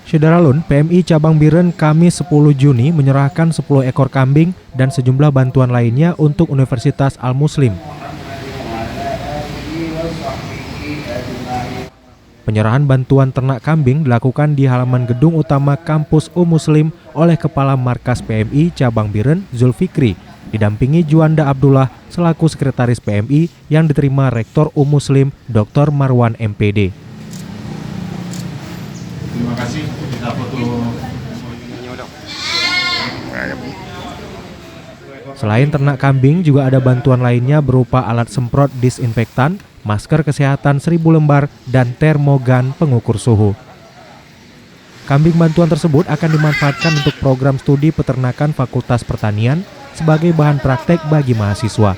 Syederalun, PMI Cabang Biren Kamis 10 Juni menyerahkan 10 ekor kambing dan sejumlah bantuan lainnya untuk Universitas Al-Muslim. Penyerahan bantuan ternak kambing dilakukan di halaman gedung utama kampus Muslim oleh Kepala Markas PMI Cabang Biren Zulfikri, didampingi Juanda Abdullah selaku Sekretaris PMI yang diterima Rektor Muslim Dr. Marwan MPD. Terima kasih. Kita foto. Selain ternak kambing, juga ada bantuan lainnya berupa alat semprot disinfektan, masker kesehatan 1000 lembar, dan termogan pengukur suhu. Kambing bantuan tersebut akan dimanfaatkan untuk program studi peternakan Fakultas Pertanian sebagai bahan praktek bagi mahasiswa.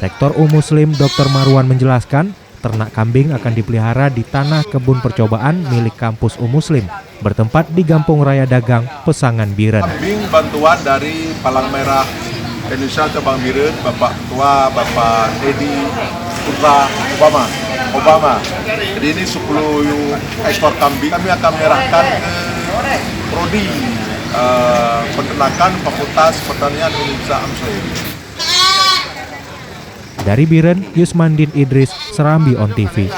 Rektor Muslim Dr. Marwan menjelaskan, ternak kambing akan dipelihara di tanah kebun percobaan milik kampus Muslim, bertempat di Gampung Raya Dagang, Pesangan Biren. Kambing bantuan dari Palang Merah Indonesia Cabang Biren, Bapak Ketua, Bapak Edi Putra Obama. Jadi ini 10 ekor kambing kami akan menyerahkan ke Prodi Peternakan Fakultas Pertanian Universitas Muslim. Dari Biren, Yusmandin Idris, Serambi On TV.